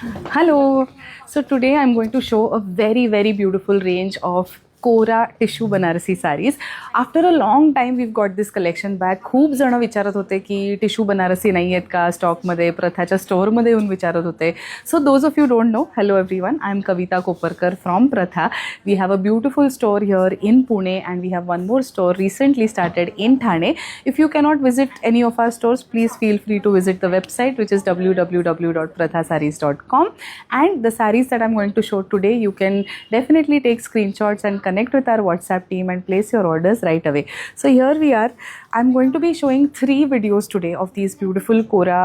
Hello. So today I'm going to show a very beautiful range of kora tissue Banarasi saris. After a long time we've got this collection back. खूप जण विचारत होते की tissue Banarasi नाही आहेत का स्टॉकमध्ये, प्रथाच्या स्टोअरमध्ये येऊन विचारत होते. So those of you don't know, hello everyone, I am Kavita Koparkar from Pratha. We have a beautiful store here in Pune and we have one more store recently started in Thane. If you cannot visit any of our stores, please feel free to visit the website which is www.prathasarees.com. and the sarees that I'm going to show today, you can definitely take screenshots and connect with our WhatsApp team and place your orders right away. So here we are. I'm going to be showing 3 videos today of these beautiful Kora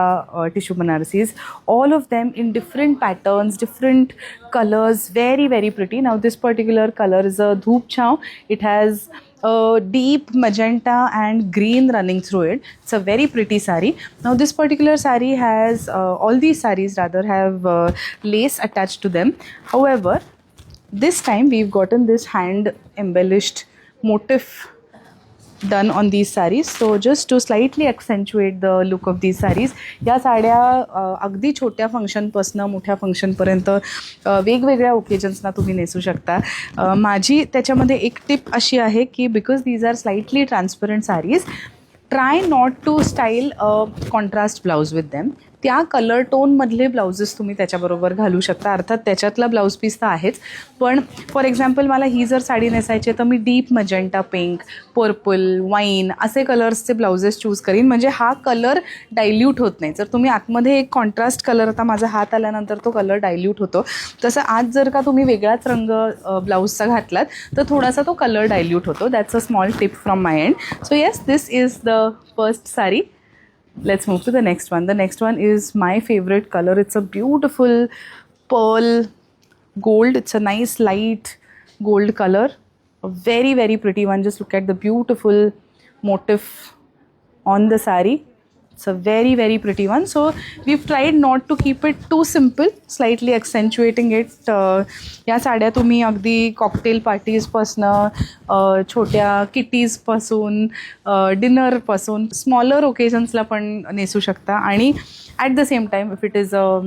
tissue Banarasis, all of them in different patterns, different colors, very pretty. Now this particular color is a dhoop chhaw. It has a deep magenta and green running through it. It's a very pretty sari. Now this particular sari has all these saris rather have lace attached to them. However, this time we've gotten this hand embellished motif done on these sarees, so just to slightly accentuate the look of these sarees. या साड्या अगदी छोट्या फंक्शनपासून मोठ्या फंक्शनपर्यंत वेगवेगळ्या ओकेजन्सना तुम्ही नेसू शकता. माझी त्याच्यामध्ये एक टिप अशी आहे की because these are slightly transparent saris, try not to style a contrast blouse with them. त्या कलर टोनमधले ब्लाउजेस तुम्ही त्याच्याबरोबर घालू शकता. अर्थात त्याच्यातला ब्लाऊज पीस तर आहेच, पण फॉर एक्झाम्पल मला ही जर साडी नेसायची तर मी deep magenta pink, purple, wine असे कलर्सचे ब्लाउजेस चूज करीन, म्हणजे हा कलर डायल्यूट होत नाही. जर तुम्ही आतमध्ये एक कॉन्ट्रास्ट कलर, आता माझा हात आल्यानंतर तो कलर डायल्यूट होतो, तसं आज जर का तुम्ही वेगळाच रंग ब्लाऊजचा घातलात तर थोडासा तो कलर डायल्यूट होतो. That's a small tip from my and. So yes, this is the first sari. Let's move to the next one. The next one is my favorite color. It's a beautiful pearl gold. It's a nice light gold color. A very pretty one. Just look at the beautiful motif on the saree. It's a very pretty one. So we've tried not to keep it too simple, slightly accentuating it. या साड्या तुम्ही अगदी cocktail पार्टीजपासनं, छोट्या किटीजपासून, डिनरपासून smaller ओकेजन्सला पण नेसू शकता. आणि at the same time if it is a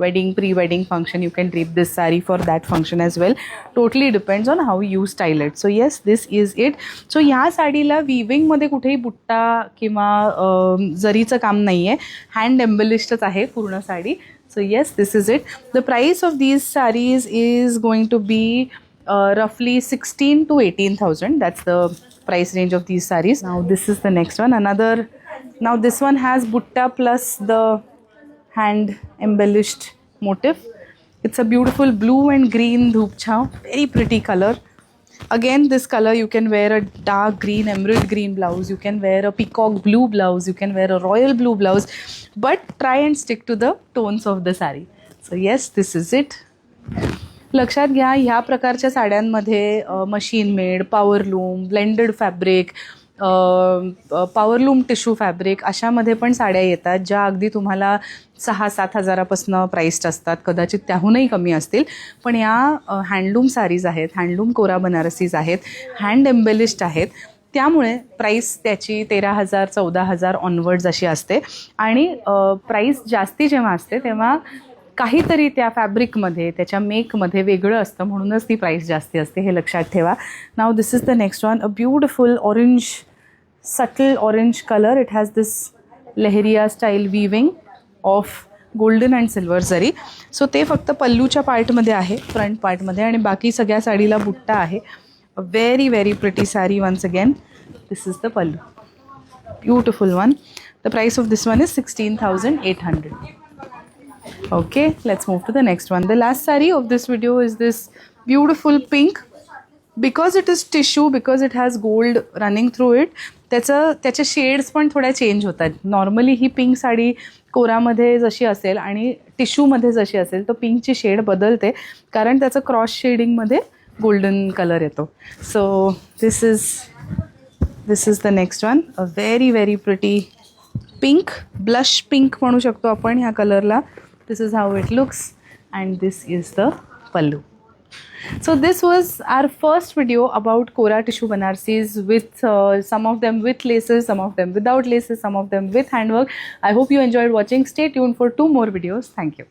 wedding, pre-wedding function, you can drape this saree for that function as well. Totally depends on how you style it. So yes, this is it. So ह्या साडीला विविंगमध्ये कुठेही बुट्टा किंवा जरीचं काम नाही आहे, hand एम्बलिश्डच आहे पूर्ण साडी. So yes, this is it. The price of these sarees is going to be roughly 16,000 to 18,000. That's the price range of these sarees. Now this is the next one. Now this one has butta plus the hand embellished motif. It's a beautiful blue and green dhoop chhaw, very pretty color. Again, this color you can wear a dark green, emerald green blouse, you can wear a peacock blue blouse, you can wear a royal blue blouse, but try and stick to the tones of the saree. So yes, this is it. लक्षात घ्या, ह्या प्रकारच्या साड्यांमध्ये machine made, powerloom, blended fabric, powerloom tissue fabric अशामध्ये पण साड्या येतात, ज्या अगदी तुम्हाला 6-7 हजारापासून प्राईस्ड असतात, कदाचित त्याहूनही कमी असतील. पण या हँडलूम सारीज आहेत, हँडलूम कोरा बनारसीज आहेत, हँड एम्बेलिश्ड आहेत, त्यामुळे प्राईस त्याची 13,000 14,000 ऑनवर्ड्स अशी असते. आणि प्राईस जास्ती जेव्हा असते तेव्हा काहीतरी त्या फॅब्रिकमध्ये, त्याच्या मेकमध्ये वेगळं असतं, म्हणूनच ती प्राईस जास्ती असते, हे लक्षात ठेवा. Now this is the next one. A beautiful orange, subtle orange color. It has this lehriya style weaving of golden and silver zari. So ते फक्त पल्लूच्या पार्टमध्ये आहे, फ्रंट पार्टमध्ये, आणि बाकी सगळ्या साडीला बुट्टा आहे. A very pretty saree once again. This is the pallu. Beautiful one. The price of this one is 16,800. Okay, let's move to the next one. The last saree of this video is this beautiful pink. Because it is tissue, because it has gold running through it, त्याचे shades पण थोड्या change होतात. Normally ही pink साडी कोरामध्ये जशी असेल आणि टिश्यूमध्ये जशी असेल तर पिंकची शेड बदलते, कारण त्याचं क्रॉस शेडिंगमध्ये गोल्डन कलर येतो. So this is the next one. A very pretty pink, blush pink म्हणू शकतो आपण ह्या कलरला. This is how it looks and this is the pallu. So this was our first video about Kora tissue Banarsis, with some of them with laces, some of them without laces, some of them with handwork. I hope you enjoyed watching. Stay tuned for 2 more videos. Thank you.